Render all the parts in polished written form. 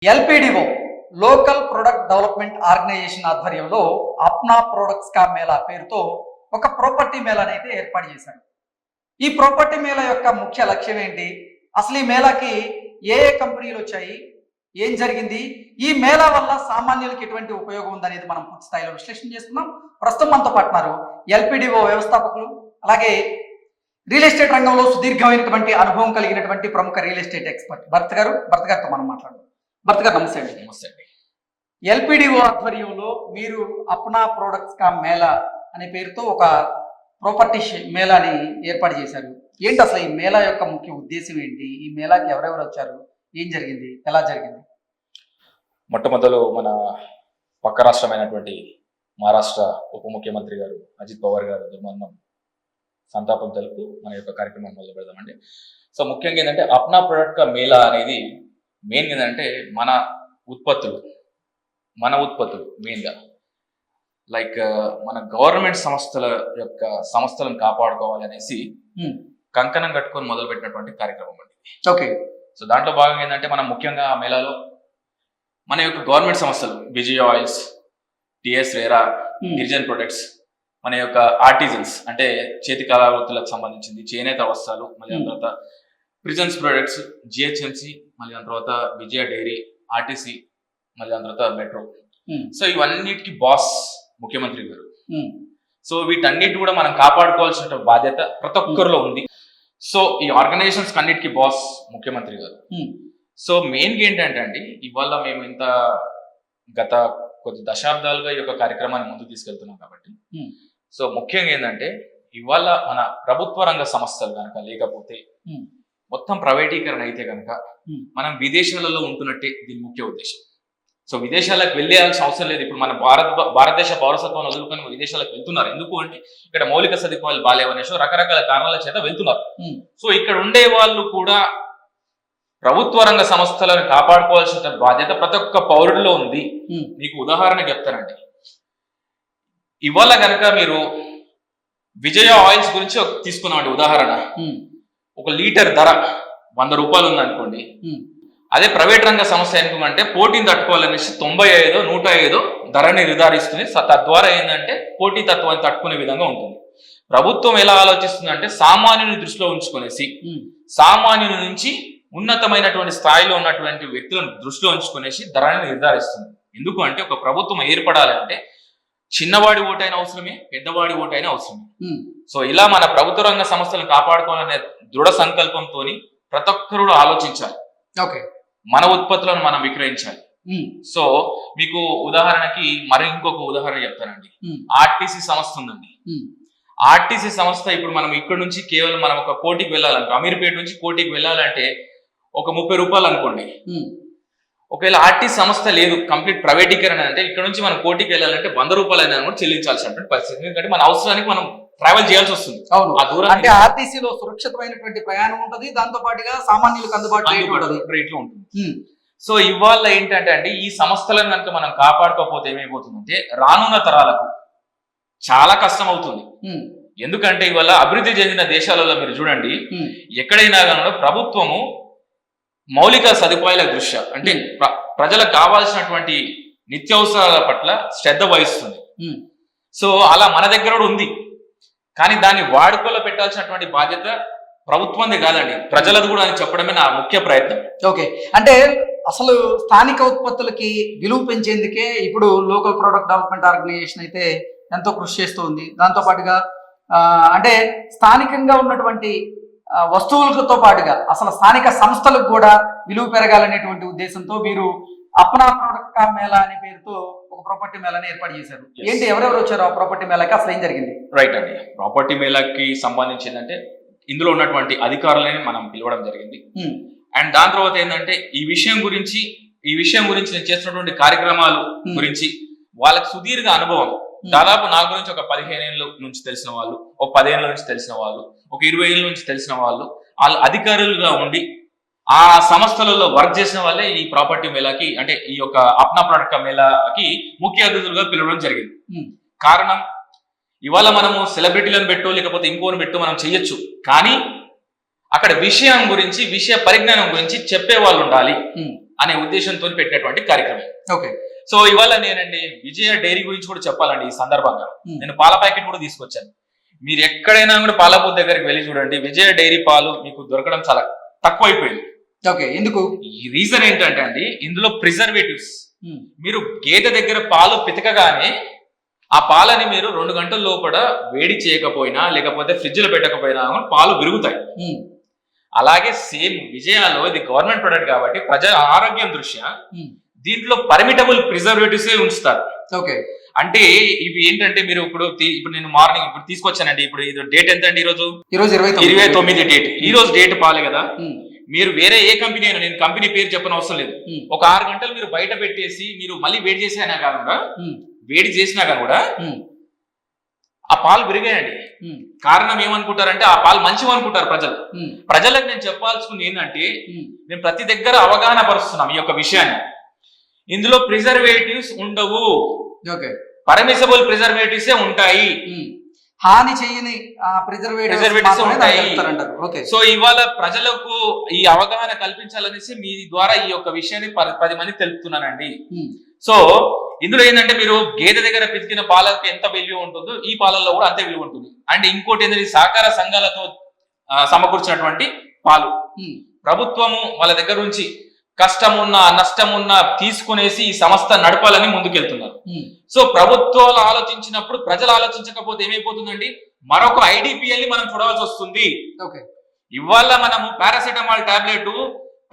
LPDO local product development organisation ఆధ్వర్యంలో Apna products కా మేళా పేరుతో ఒక ప్రాపర్టీ మేళాని అయితే ఏర్పాటు చేశారు. ఈ ప్రాపర్టీ మేళా యొక్క ముఖ్య లక్ష్యం ఏంటి, అసలు ఈ మేళాకి ఏ ఏ కంపెనీలు వచ్చాయి, ఏం జరిగింది, ఈ మేళా వల్ల సామాన్యులకు ఎటువంటి ఉపయోగం ఉందనేది మనం పూర్తి స్థాయిలో విశ్లేషణ చేస్తున్నాం. ప్రస్తుతం మనతో పాటున్నారు ఎల్పిడిఓ వ్యవస్థాపకులు, అలాగే రియల్ ఎస్టేట్ రంగంలో సుదీర్ఘమైనటువంటి అనుభవం కలిగినటువంటి ప్రముఖ రియల్ ఎస్టేట్ ఎక్స్పర్ట్ భరత్ గారితో మనం మాట్లాడదాం. భరత్ గారు నమస్తే అండి. నమస్తే అండి. ఎల్పిడిఓ ఆధ్వర్యంలో మీరు అప్నా ప్రొడక్ట్స్ కా మేళా అనే పేరుతో ఒక ప్రాపర్టీ మేళాని ఏర్పాటు చేశారు. ఏంటి అసలు ఈ మేళా యొక్క ముఖ్య ఉద్దేశం ఏంటి, ఈ మేళాకి ఎవరెవరు వచ్చారు, ఏం జరిగింది, ఎలా జరిగింది? మొట్టమొదలు మన పక్క రాష్ట్రమైనటువంటి మహారాష్ట్ర ఉప ముఖ్యమంత్రి గారు అజిత్ పవార్ గారు దుర్మరణం సంతాపం తెలుపు మన యొక్క కార్యక్రమం మొదలు పెడదామండి. సో ముఖ్యంగా ఏంటంటే అప్నా ప్రొడక్ట్ కా మేళా అనేది మెయిన్ ఏంటంటే మన ఉత్పత్తులు మెయిన్గా లైక్ మన గవర్నమెంట్ సంస్థలను కాపాడుకోవాలి అనేసి కంకణం కట్టుకొని మొదలుపెట్టినటువంటి కార్యక్రమం అండి. ఓకే. సో దాంట్లో భాగంగా ఏంటంటే మనం ముఖ్యంగా ఆ మేళాలో మన యొక్క గవర్నమెంట్ సంస్థలు Vijay oils, TS RERA, గిరిజన్ products, మన యొక్క ఆర్టిజన్స్ అంటే చేతి కళావృత్తులకు సంబంధించింది చేనేత వస్త్రాలు, మళ్ళీ దాని తర్వాత ప్రిజన్స్ ప్రొడక్ట్స్, జిహెచ్ఎంసి, మళ్ళీ దాని తర్వాత విజయ డైరీ, ఆర్టీసీ, మళ్ళీ దాని తర్వాత మెట్రో. సో ఇవన్నిటికీ బాస్ ముఖ్యమంత్రి గారు. సో వీటన్నిటి కూడా మనం కాపాడుకోవాల్సిన బాధ్యత ప్రతి ఒక్కరిలో ఉంది. సో ఈ ఆర్గనైజేషన్స్ అన్నిటికీ బాస్ ముఖ్యమంత్రి గారు. సో మెయిన్గా ఏంటంటే అండి, ఇవాళ మేము ఇంత గత కొద్ది దశాబ్దాలుగా ఈ యొక్క కార్యక్రమాన్ని ముందుకు తీసుకెళ్తున్నాం కాబట్టి సో ముఖ్యంగా ఏంటంటే ఇవాళ మన ప్రభుత్వ రంగ సంస్థలు కనుక లేకపోతే మొత్తం ప్రైవేటీకరణ అయితే కనుక మనం విదేశాలలో ఉంటున్నట్టే దీని ముఖ్య ఉద్దేశం. సో విదేశాలకు వెళ్ళేయాల్సిన అవసరం లేదు. ఇప్పుడు మన భారతదేశ పౌరసత్వాన్ని వదులుకొని విదేశాలకు వెళ్తున్నారు. ఎందుకు అంటే ఇక్కడ మౌలిక సదుపాయాలు బాలేవనేసో రకరకాల కారణాల చేత వెళ్తున్నారు. సో ఇక్కడ ఉండే వాళ్ళు కూడా ప్రభుత్వ రంగ సంస్థలను కాపాడుకోవాల్సిన బాధ్యత ప్రతి ఒక్క పౌరుడిలో ఉంది. మీకు ఉదాహరణ చెప్తానండి. ఇవాళ కనుక మీరు విజయ ఆయిల్స్ గురించి తీసుకున్నామండి ఉదాహరణ. ఒక లీటర్ ధర 100 రూపాయలు ఉందనుకోండి. అదే ప్రైవేట్ రంగ సంస్థ ఎందుకంటే పోటీని తట్టుకోవాలనేసి 95, 105 ధరని నిర్ధారిస్తుంది. తద్వారా ఏంటంటే పోటీ తత్వాన్ని తట్టుకునే విధంగా ఉంటుంది. ప్రభుత్వం ఎలా ఆలోచిస్తుందంటే సామాన్యుని దృష్టిలో ఉంచుకునేసి సామాన్యుని నుంచి ఉన్నతమైనటువంటి స్థాయిలో ఉన్నటువంటి వ్యక్తులను దృష్టిలో ఉంచుకునేసి ధరని నిర్ధారిస్తుంది. ఎందుకు అంటే ఒక ప్రభుత్వం ఏర్పడాలంటే చిన్నవాడి ఓటైన అవసరమే, పెద్దవాడి ఓటైన అవసరమే. సో ఇలా మన ప్రభుత్వ రంగ సంస్థలను కాపాడుకోవాలనే దృఢ సంకల్పంతో ప్రతి ఒక్కరు ఆలోచించాలి. ఓకే. మన ఉత్పత్తులను మనం విక్రయించాలి. సో మీకు ఉదాహరణకి మరి ఇంకొక ఉదాహరణ చెప్తానండి. ఆర్టీసీ సంస్థ ఉందండి. ఆర్టీసీ సంస్థ ఇప్పుడు మనం ఇక్కడ నుంచి కేవలం మనం ఒక కోటికి వెళ్ళాలనుకో, అమీర్పేట నుంచి కోటికి వెళ్ళాలంటే ఒక 30 రూపాయలు అనుకోండి. ఒకవేళ ఆర్టీసీ సంస్థ లేదు, కంప్లీట్ ప్రైవేటీకరణ అంటే ఇక్కడ నుంచి మనం కోటికి వెళ్ళాలంటే 100 రూపాయలు అయినా కూడా చెల్లించాల్సినటువంటి పరిస్థితి. ఎందుకంటే మన అవసరానికి మనం ట్రావెల్ చేయాల్సి వస్తుంది. ఆ దూరం అంటే ఆర్టీసీలో సురక్షితమైనటువంటి ప్రయాణం ఉంటుంది, దాంతో పాటుగా సామాన్యులకు అందుబాటులో రేట్లో ఉంటుంది. సో ఇవాళ ఏంటంటే అండి, ఈ సంస్థలను కనుక మనం కాపాడుకోకపోతే ఏమైపోతుందంటే రానున్న తరాలకు చాలా కష్టం అవుతుంది. ఎందుకంటే ఇవాళ అభివృద్ధి చెందిన దేశాలలో మీరు చూడండి, ఎక్కడైనా కానీ ప్రభుత్వము మౌలిక సదుపాయాల దృష్ట్యా అంటే ప్రజలకు కావాల్సినటువంటి నిత్యావసరాల పట్ల శ్రద్ధ వహిస్తుంది. సో అలా మన దగ్గర కూడా ఉంది, కానీ దాన్ని వాడుకలో పెట్టాల్సినటువంటి బాధ్యత ప్రభుత్వంది కాదండి, ప్రజలది కూడా అని చెప్పడమే నా ముఖ్య ప్రయత్నం. ఓకే. అంటే అసలు స్థానిక ఉత్పత్తులకి విలువ పెంచేందుకే ఇప్పుడు లోకల్ ప్రొడక్ట్ డెవలప్మెంట్ ఆర్గనైజేషన్ అయితే ఎంతో కృషి చేస్తూ ఉంది. దాంతో పాటుగా అంటే స్థానికంగా ఉన్నటువంటి వస్తువులతో పాటుగా అసలు స్థానిక సంస్థలకు కూడా విలువ పెరగాలనేటువంటి ఉద్దేశంతో మీరు అప్నా ప్రొడక్ట్ కా మేళా అనే పేరుతో ఒక ప్రాపర్టీ మేళాని ఏర్పాటు చేశారు. ఏంటి, ఎవరెవరు వచ్చారు ఆ ప్రాపర్టీ మేళాకి, అసలు ఏం జరిగింది? రైట్ అండి. ప్రాపర్టీ మేళాకి సంబంధించిందంటే ఇందులో ఉన్నటువంటి అధికారులని మనం పిలవడం జరిగింది. అండ్ దాని తర్వాత ఏంటంటే ఈ విషయం గురించి నేను చేస్తున్నటువంటి కార్యక్రమాలు గురించి వాళ్ళకి సుదీర్ఘ అనుభవం, దాదాపు నా గురించి ఒక 15 ఏళ్ళ నుంచి తెలిసిన వాళ్ళు, ఒక 10 ఏళ్ళ నుంచి తెలిసిన వాళ్ళు, ఒక 20 ఏళ్ళ నుంచి తెలిసిన వాళ్ళు అధికారులుగా ఉండి ఆ సంస్థలలో వర్క్ చేసిన వాళ్ళే ఈ ప్రాపర్టీ మేళాకి అంటే ఈ యొక్క అప్నా ప్రొడక్ట్ మేళాకి ముఖ్య అతిథులుగా పిలవడం జరిగింది. కారణం ఇవాళ మనము సెలబ్రిటీలను పెట్టో లేకపోతే ఇంకోని పెట్టో మనం చెయ్యొచ్చు, కానీ అక్కడ విషయం గురించి విషయ పరిజ్ఞానం గురించి చెప్పే వాళ్ళు ఉండాలి. అనే ఉద్దేశంతో పెట్టినటువంటి కార్యక్రమం. ఓకే. సో ఇవాళ నేనండి విజయ డైరీ గురించి కూడా చెప్పాలండి. ఈ సందర్భంగా నేను పాల ప్యాకెట్ కూడా తీసుకొచ్చాను. మీరు ఎక్కడైనా కూడా పాల బూత్ దగ్గరికి వెళ్ళి చూడండి, విజయ డైరీ పాలు మీకు దొరకడం చాలా తక్కువైపోయింది. ఓకే. ఎందుకు? ఈ రీజన్ ఏంటంటే అండి, ఇందులో ప్రిజర్వేటివ్స్. మీరు గేదె దగ్గర పాలు పితకగానే ఆ పాలని మీరు 2 గంటల లోపల వేడి చేయకపోయినా లేకపోతే ఫ్రిడ్జ్ లో పెట్టకపోయినా పాలు విరుగుతాయి. అలాగే సేమ్ విజయాలో ఇది గవర్నమెంట్ ప్రొడక్ట్ కాబట్టి ప్రజల ఆరోగ్యం దృష్ట్యా దీంట్లో పర్మిటబుల్ ప్రిజర్వేటివ్స్ ఉంచుతారు. ఓకే. అంటే ఇవి ఏంటంటే మీరు ఇప్పుడు నేను మార్నింగ్ ఇప్పుడు తీసుకొచ్చానండి. ఇప్పుడు ఇది డేట్ ఎంత అండి? ఈ రోజు 29 డేట్. ఈ రోజు డేట్ పాలే కదా. మీరు వేరే ఏ కంపెనీ అయినా, నేను కంపెనీ పేరు చెప్పని అవసరం లేదు, ఒక 6 గంటలు మీరు బయట పెట్టేసి మీరు మళ్ళీ వేడి చేసినా కాకుండా ఆ పాలు విరిగాయండి. కారణం ఏమనుకుంటారంటే ఆ పాలు మంచివి అనుకుంటారు ప్రజలకు నేను చెప్పాల్సింది ఏంటంటే, నేను ప్రతి దగ్గర అవగాహన పరుస్తున్నాం ఈ యొక్క విషయాన్ని. ఇందులో ప్రిజర్వేటివ్స్ ఉండవు, పర్మిసబుల్ ప్రిజర్వేటివ్స్ ఉంటాయి, హాని చేయని ప్రిజర్వేటివ్స్ ఉంటాయి. సో ఇవాళ ప్రజలకు ఈ అవగాహన కల్పించాలనేసి మీ ద్వారా ఈ యొక్క విషయాన్ని 10 మంది తెలుపుతున్నానండి. సో ఇందులో ఏంటంటే, మీరు గేదె దగ్గర పితికిన పాలకు ఎంత విలువ ఉంటుందో ఈ పాలల్లో కూడా అంతే విలువ ఉంటుంది. అండ్ ఇంకోటి ఏంటంటే, సహకార సంఘాలతో సమకూర్చినటువంటి పాలు. ప్రభుత్వము వాళ్ళ దగ్గర నుంచి కష్టమున్నా నష్టమున్నా తీసుకునేసి ఈ సంస్థ నడపాలని ముందుకెళ్తున్నారు. సో ప్రభుత్వాలు ఆలోచించినప్పుడు ప్రజలు ఆలోచించకపోతే ఏమైపోతుందండి, మరొక ఐడిపిఎల్ ని మనం చూడవలసి వస్తుంది. ఇవాళ మనము పారాసిటమాల్ టాబ్లెట్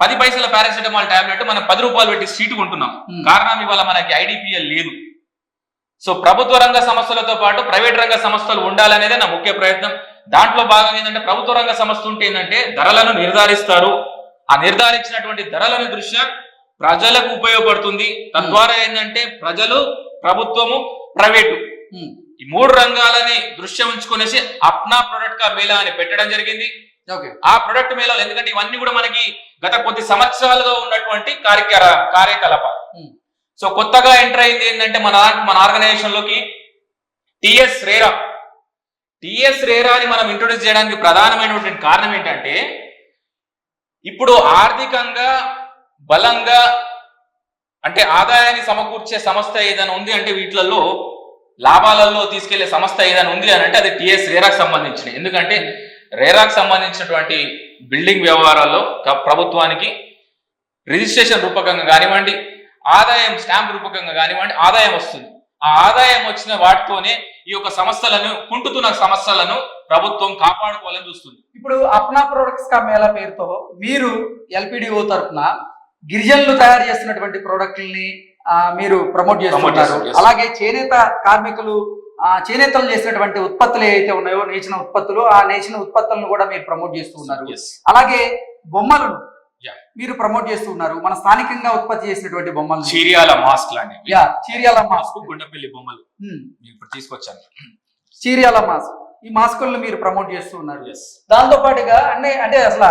10 పైసల పారాసిటమాల్ టాబ్లెట్ మనం 10 రూపాయలు పెట్టి సీటు కొంటున్నాం. కారణం ఇవాళ మనకి ఐడిపిఎల్ లేదు. సో ప్రభుత్వ రంగ సంస్థలతో పాటు ప్రైవేట్ రంగ సంస్థలు ఉండాలనేదే నా ముఖ్య ప్రయత్నం. దాంట్లో భాగంగా ఏంటంటే, ప్రభుత్వ రంగ సంస్థ ఉంటే ఏంటంటే ధరలను నిర్ధారిస్తారు. ఆ నిర్ధారించినటువంటి ధరలను దృష్ట్యా ప్రజలకు ఉపయోగపడుతుంది. తద్వారా ఏంటంటే ప్రజలు, ప్రభుత్వము, ప్రైవేటు ఈ 3 రంగాలని దృష్ట్యా ఉంచుకునేసి అప్నా ప్రొడక్ట్ కా మేళా అని పెట్టడం జరిగింది. ఆ ప్రొడక్ట్ మేళాలు ఎందుకంటే ఇవన్నీ కూడా మనకి గత కొద్ది సంవత్సరాలుగా ఉన్నటువంటి కార్యకలాపాలు. సో కొత్తగా ఎంటర్ అయింది ఏంటంటే మన ఆర్గనైజేషన్ లోకి టిఎస్ రేరా అని మనం ఇంట్రొడ్యూస్ చేయడానికి ప్రధానమైనటువంటి కారణం ఏంటంటే, ఇప్పుడు ఆర్థికంగా బలంగా అంటే ఆదాయాన్ని సమకూర్చే సంస్థ ఏదైనా ఉంది అంటే, వీటిలలో లాభాలలో తీసుకెళ్లే సంస్థ ఏదైనా ఉంది అని అంటే అది టిఎస్ రేరాకు సంబంధించినవి. ఎందుకంటే రేరాకు సంబంధించినటువంటి బిల్డింగ్ వ్యవహారాల్లో ప్రభుత్వానికి రిజిస్ట్రేషన్ రూపకంగా కానివ్వండి, ఆదాయం స్టాంప్ రూపకంగా కానివ్వండి, ఆదాయం వస్తుంది. ఆ ఆదాయం వచ్చిన వాటితోనే ఈ యొక్క సంస్థలను, కుంటుతున్న సంస్థలను ప్రభుత్వం కాపాడుకోవాలని చూస్తుంది. ఇప్పుడు అప్నా ప్రొడక్ట్స్ కా మేళా పేరుతో మీరు ఎల్పిడిఓ తరఫున గిరిజనులు తయారు చేస్తున్నటువంటి ప్రోడక్ట్లని మీరు ప్రమోట్ చేస్తున్నారు. అలాగే చేనేత కార్మికులు చేనేతలు చేసినటువంటి ఉత్పత్తులు ఏవైతే ఉన్నాయో, నేచిన ఉత్పత్తులు, ఆ నేచిన ఉత్పత్తులను కూడా మీరు ప్రమోట్ చేస్తూ ఉన్నారు. అలాగే బొమ్మలను మీరు ప్రమోట్ చేస్తూ ఉన్నారు. మన స్థానికంగా ఉత్పత్తి చేసినటువంటి బొమ్మలు, చీరియాల మాస్క్ లాంటివి. చీరియాల మాస్క్, గుండెపల్లి బొమ్మలు ఇప్పుడు తీసుకొచ్చాను. చీరియాల మాస్క్, ఈ మాస్కులను మీరు ప్రమోట్ చేస్తూ ఉన్నారు. దాంతో పాటుగా అంటే అసలు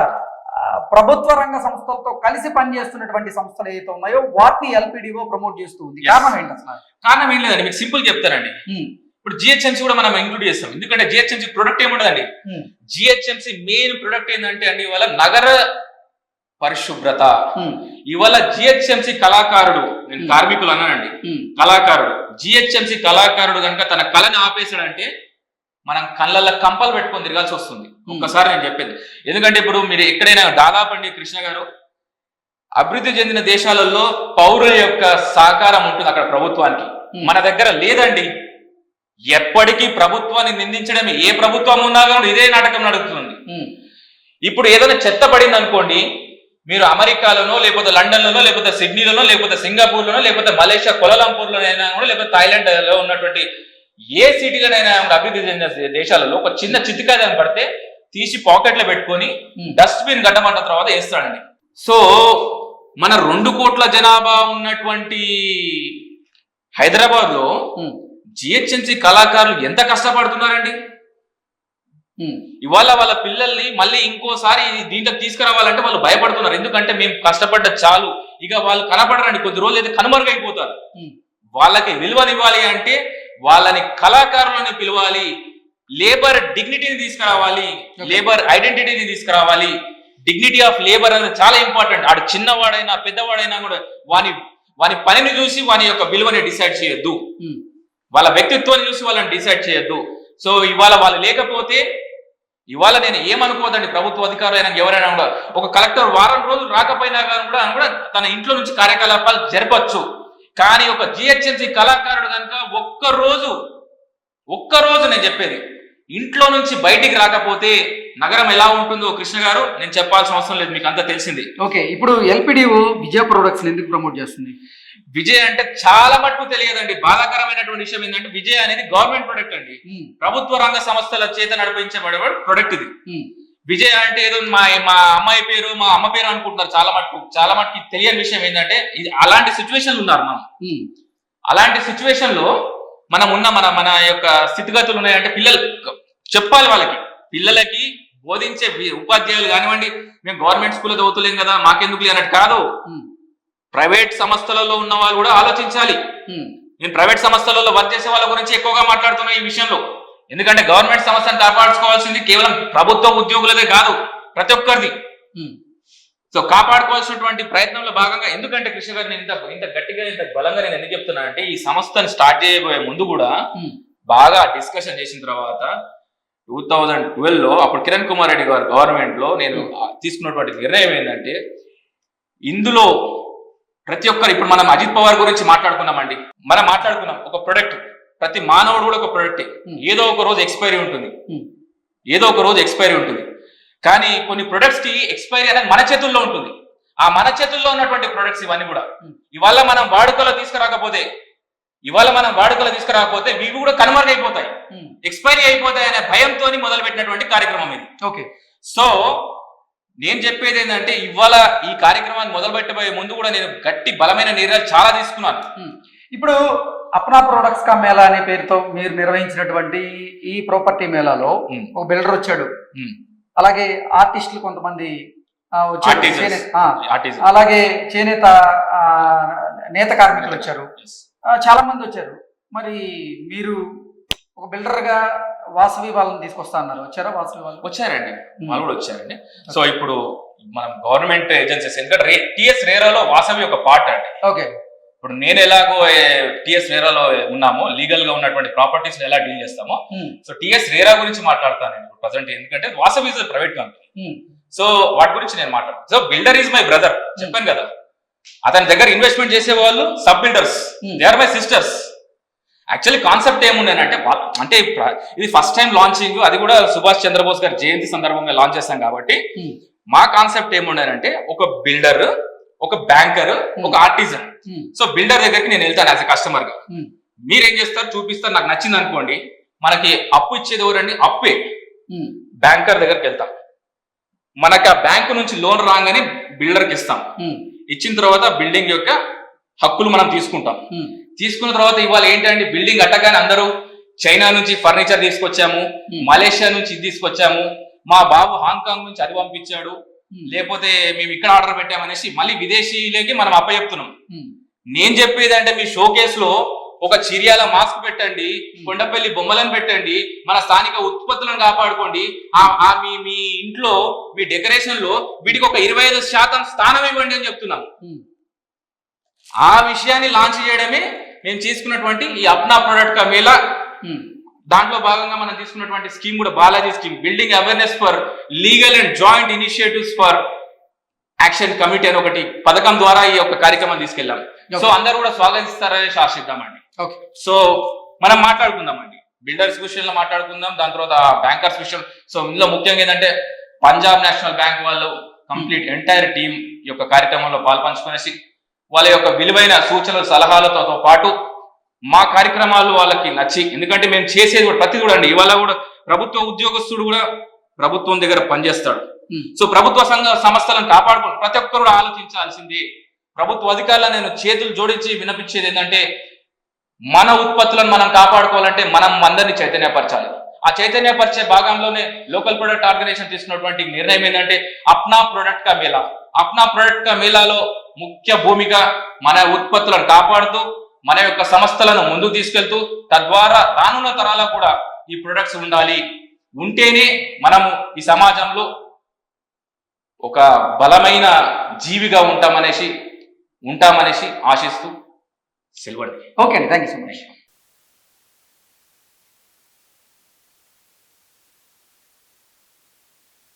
ప్రభుత్వ రంగ సంస్థలతో కలిసి పనిచేస్తున్నటువంటి సంస్థలు ఏవైతే ఉన్నాయో వాటిని ఎల్పిడిఓ ప్రమోట్ చేస్తూ ఉంది. కారణం ఏంటి అసలు? కారణం ఏం లేదండి, మీకు సింపుల్ చెప్తానండి. ఇప్పుడు జిహెచ్ఎంసీ కూడా మనం ఇంక్లూడ్ చేస్తాం. ఎందుకంటే జిహెచ్ఎంసీ ప్రొడక్ట్ ఏముండదండి. జిహెచ్ఎంసీ మెయిన్ ప్రొడక్ట్ ఏంటంటే అండి, ఇవాళ నగర పరిశుభ్రత. ఇవాళ జిహెచ్ఎంసీ కళాకారుడు, నేను కార్మికులు అన్నానండి, కళాకారుడు, జిహెచ్ఎంసీ కళాకారుడు కనుక తన కళని ఆపేశాడంటే మనం కళ్ళల్లో కంపలు పెట్టుకొని తిరగాల్సి వస్తుంది. ఒక్కసారి నేను చెప్పేది ఎందుకంటే, ఇప్పుడు మీరు ఎక్కడైనా దాదాపు అండి కృష్ణ గారు, అభివృద్ధి చెందిన దేశాలలో పౌరుల యొక్క సహకారం ఉంటుంది అక్కడ ప్రభుత్వానికి. మన దగ్గర లేదండి. ఎప్పటికీ ప్రభుత్వాన్ని నిందించడమే, ఏ ప్రభుత్వం ఉన్నా కానీ ఇదే నాటకం నడుస్తుంది. ఇప్పుడు ఏదైనా చెత్త పడింది అనుకోండి, మీరు అమెరికాలోనో లేకపోతే లండన్లోనో లేకపోతే సిడ్నీలోనో లేకపోతే సింగపూర్లోనో లేకపోతే మలేషియా కోలాలంపూర్లోనైనా కూడా లేకపోతే థాయిలాండ్ లో ఉన్నటువంటి ఏ సిటీలోనైనా అభివృద్ధి చెందిన దేశాలలో ఒక చిన్న చిత్తికాయ పడితే తీసి పాకెట్లో పెట్టుకొని డస్ట్బిన్ గడ్డమంట తర్వాత వేస్తాడండి. సో మన 2 కోట్ల జనాభా ఉన్నటువంటి హైదరాబాద్ లో జిహెచ్ఎంసీ కళాకారులు ఎంత కష్టపడుతున్నారండి. ఇవాళ వాళ్ళ పిల్లల్ని మళ్ళీ ఇంకోసారి దీంట్లో తీసుకురావాలంటే వాళ్ళు భయపడుతున్నారు. ఎందుకంటే మేము కష్టపడ్డ చాలు, ఇక వాళ్ళు కనపడరండి, కొద్ది రోజులు అయితే కనుమరుగైపోతారు. వాళ్ళకి విలువనివ్వాలి అంటే వాళ్ళని కళాకారులని పిలవాలి, లేబర్ డిగ్నిటీని తీసుకురావాలి, లేబర్ ఐడెంటిటీని తీసుకురావాలి, డిగ్నిటీ ఆఫ్ లేబర్ అనేది చాలా ఇంపార్టెంట్. ఆడు చిన్నవాడైనా పెద్దవాడైనా కూడా వాని పనిని చూసి వాని యొక్క విలువని డిసైడ్ చేయొద్దు, వాళ్ళ వ్యక్తిత్వాన్ని చూసి వాళ్ళని డిసైడ్ చేయొద్దు. సో ఇవాళ వాళ్ళు లేకపోతే ఇవాళ నేను ఏమనుకోదండి, ప్రభుత్వ అధికారులైనా ఎవరైనా కూడా ఒక కలెక్టర్ వారం రోజులు రాకపోయినా కానీ కూడా తన ఇంట్లో నుంచి కార్యకలాపాలు జరపచ్చు. కానీ ఒక జిహెచ్ఎంసీ కళాకారుడు కనుక ఒక్కరోజు నేను చెప్పేది ఇంట్లో నుంచి బయటికి రాకపోతే నగరం ఎలా ఉంటుందో కృష్ణ గారు నేను చెప్పాల్సిన అవసరం లేదు, మీకు అంతా తెలిసింది. ఓకే, ఇప్పుడు ఎల్పిడిఓ విజయ ప్రొడక్ట్స్ ఎందుకు ప్రమోట్ చేస్తుంది? విజయ్ అంటే చాలా మటుకు తెలియదండి. బాధాకరమైనటువంటి విషయం ఏంటంటే విజయ్ అనేది గవర్నమెంట్ ప్రొడక్ట్ అండి, ప్రభుత్వ రంగ సంస్థల చేత నడిపించబడే ప్రొడక్ట్ ఇది. విజయ్ అంటే ఏదో మా అమ్మాయి పేరు మా అమ్మ పేరు అనుకుంటున్నారు చాలా మటుకు తెలియని విషయం ఏంటంటే అలాంటి సిచ్యువేషన్లు ఉన్నారు మనం. అలాంటి సిచ్యువేషన్ లో మనం ఉన్న మన యొక్క స్థితిగతులు ఉన్నాయంటే పిల్లలు చెప్పాలి, పిల్లలకి బోధించే ఉపాధ్యాయులు కానివ్వండి, మేము గవర్నమెంట్ స్కూల్లో చదువుతలేం కదా మాకెందుకు అన్నట్టు కాదు, ప్రైవేట్ సంస్థలలో ఉన్న వాళ్ళు కూడా ఆలోచించాలి. నేను ప్రైవేట్ సంస్థలలో వర్క్ చేసే వాళ్ళ గురించి ఎక్కువగా మాట్లాడుతున్నా ఈ విషయంలో. ఎందుకంటే గవర్నమెంట్ సంస్థను కాపాడుకోవాల్సింది కేవలం ప్రభుత్వ ఉద్యోగులదే కాదు, ప్రతి ఒక్కరిది. సో కాపాడుకోవాల్సినటువంటి ప్రయత్నంలో భాగంగా, ఎందుకంటే కృష్ణ గారు నేను ఇంత గట్టిగా ఇంత బలంగా నేను ఎందుకు చెప్తున్నా అంటే ఈ సంస్థను స్టార్ట్ చేయబోయే ముందు కూడా బాగా డిస్కషన్ చేసిన తర్వాత 2012లో అప్పుడు కిరణ్ కుమార్ రెడ్డి గారు గవర్నమెంట్ లో నేను తీసుకున్నటువంటి నిర్ణయం ఏంటంటే ఇందులో ప్రతి ఒక్కరు, ఇప్పుడు మనం అజిత్ పవార్ గురించి మాట్లాడుకున్నామండి, మనం మాట్లాడుకున్నాం ఒక ప్రొడక్ట్, ప్రతి మానవుడు కూడా ఒక ప్రొడక్ట్, ఏదో ఒక రోజు ఎక్స్పైరీ ఉంటుంది. కానీ కొన్ని ప్రొడక్ట్స్ కి ఎక్స్పైరీ అనేది మన చేతుల్లో ఉంటుంది. ఆ మన చేతుల్లో ఉన్నటువంటి ప్రొడక్ట్స్ ఇవన్నీ కూడా ఇవాళ మనం వాడుకలో తీసుకురాకపోతే ఇవి కూడా కనుమరుగైపోతాయి, ఎక్స్పైరీ అయిపోతాయి అనే భయంతో మొదలు పెట్టినటువంటి కార్యక్రమం ఇది. ఓకే, సో నేను చెప్పేది ఏంటంటే ఇవాళ ఈ కార్యక్రమాన్ని మొదలు పెట్టబోయే ముందు కూడా నేను గట్టి బలమైన నిర్ణయాలు చాలా తీసుకున్నాను. ఇప్పుడు అప్నా ప్రొడక్ట్స్ కా మేళా అనే పేరుతో మీరు నిర్వహించినటువంటి ఈ ప్రాపర్టీ మేళాలో ఒక బిల్డర్ వచ్చాడు, అలాగే ఆర్టిస్టులు కొంతమంది వచ్చారు, అలాగే చేనేత నేత కార్మికులు వచ్చారు, చాలా మంది వచ్చారు. మరి మీరు ఒక బిల్డర్ గా వాసవి వాళ్ళని తీసుకొస్తా అన్నారు, వచ్చారా? వాసవి వాళ్ళు వచ్చారండి, వాళ్ళు కూడా వచ్చారండి. సో ఇప్పుడు మనం గవర్నమెంట్ ఏజెన్సీస్, ఎందుకంటే టిఎస్ రేరాలో వాసవి ఒక పార్ట్ అండి. ఓకే, ఇప్పుడు నేను ఎలాగో టిఎస్ రేరాలో ఉన్నామో లీగల్ గా ఉన్నటువంటి ప్రాపర్టీస్ ఎలా డీల్ చేస్తామో, సో టిఎస్ రేరా గురించి మాట్లాడతాను నేను ప్రజెంట్, ఎందుకంటే Vasavi is private company. So వాటి గురించి నేను మాట్లాడతాను. So builder is my brother, చెప్పాను కదా, అతని దగ్గర ఇన్వెస్ట్మెంట్ చేసే వాళ్ళు sub builders, they are my sisters. Actually concept ఏముండేనంటే, అంటే ఇది ఫస్ట్ టైం లాంచింగ్, అది కూడా సుభాష్ చంద్రబోస్ గారి జయంతి సందర్భంగా లాంచ్ చేస్తాం కాబట్టి మా కాన్సెప్ట్ ఏముండేనంటే ఒక బిల్డర్, ఒక బ్యాంకర్, ఒక ఆర్టిజన్. సో బిల్డర్ దగ్గరికి నేను వెళ్తాను యాజ్ ఎ కస్టమర్ గా, మీరేం చేస్తారు చూపిస్తారు, నాకు నచ్చింది అనుకోండి, మనకి అప్పు ఇచ్చేది ఎవరండి? అప్పే. బ్యాంకర్ దగ్గరికి వెళ్తాం, మనకి ఆ బ్యాంకు నుంచి లోన్ రాగానే బిల్డర్కి ఇస్తాం, ఇచ్చిన తర్వాత బిల్డింగ్ యొక్క హక్కులు మనం తీసుకుంటాం. తీసుకున్న తర్వాత ఇవాళ ఏంటంటే బిల్డింగ్ అట్టగానే అందరూ చైనా నుంచి ఫర్నిచర్ తీసుకొచ్చాము, మలేషియా నుంచి ఇది తీసుకొచ్చాము, మా బాబు హాంకాంగ్ నుంచి అది పంపించాడు, లేకపోతే మేము ఇక్కడ ఆర్డర్ పెట్టామనేసి మళ్ళీ విదేశీలకి మనం అప్పచెప్తున్నాం. నేను చెప్పేది అంటే మీ షోకేస్ లో ఒక చిరియాల మాస్క్ పెట్టండి, కొండపల్లి బొమ్మలను పెట్టండి, మన స్థానిక ఉత్పత్తులను కాపాడుకోండి, మీ ఇంట్లో మీ డెకరేషన్ లో వీటికి ఒక 25% స్థానం ఇవ్వండి అని చెప్తున్నాం. ఆ విషయాన్ని లాంచ్ చేయడమే మేము తీసుకున్నటువంటి ఈ అప్నా ప్రొడక్ట్ కా మేళా. దాంట్లో భాగంగా మనం తీసుకున్నటువంటి స్కీమ్ కూడా Balaji scheme, building awareness for legal and joint initiatives for action committee అని ఒకటి పథకం ద్వారా ఈ యొక్క కార్యక్రమం తీసుకెళ్ళాం. సో అందరూ కూడా స్వాగతిస్తారని ఆశిద్దామండి. సో మనం మాట్లాడుకుందామండి, బిల్డర్స్ విషయంలో మాట్లాడుకుందాం, దాని తర్వాత బ్యాంకర్స్ విషయం. సో ఇందులో ముఖ్యంగా ఏంటంటే పంజాబ్ నేషనల్ బ్యాంక్ వాళ్ళు కంప్లీట్ ఎంటైర్ టీం ఈ యొక్క కార్యక్రమంలో పాల్పంచుకునేసి వాళ్ళ యొక్క విలువైన సూచనలు సలహాలతో పాటు మా కార్యక్రమాలు వాళ్ళకి నచ్చి, ఎందుకంటే మేము చేసేది కూడా ప్రతి కూడా అండి, ఇవాళ కూడా ప్రభుత్వ ఉద్యోగస్తుడు కూడా ప్రభుత్వం దగ్గర పనిచేస్తాడు. సో ప్రభుత్వ సంస్థలను కాపాడుకోండి, ప్రతి ఒక్కరు కూడా ఆలోచించాల్సింది. ప్రభుత్వ అధికారులను నేను చేతులు జోడించి వినిపించేది ఏంటంటే మన ఉత్పత్తులను మనం కాపాడుకోవాలంటే మనం అందరినీ చైతన్యపరచాలి. ఆ చైతన్యపరిచే భాగంలోనే లోకల్ ప్రొడక్ట్ ఆర్గనైజేషన్ తీసుకున్నటువంటి నిర్ణయం ఏంటంటే అప్నా ప్రొడక్ట్ కా మేళా. అప్నా ప్రొడక్ట్ కా మేళాలో ముఖ్య భూమిక మన ఉత్పత్తులను కాపాడుతూ మన యొక్క సంస్థలను ముందుకు తీసుకెళ్తూ తద్వారా రానున్న తరాలకు కూడా ఈ ప్రొడక్ట్స్ ఉండాలి. ఉంటేనే మనము ఈ సమాజంలో ఒక బలమైన జీవిగా ఉంటామనేసి ఆశిస్తూ సెలవండి. ఓకే అండి, థ్యాంక్ యూ సో మచ్.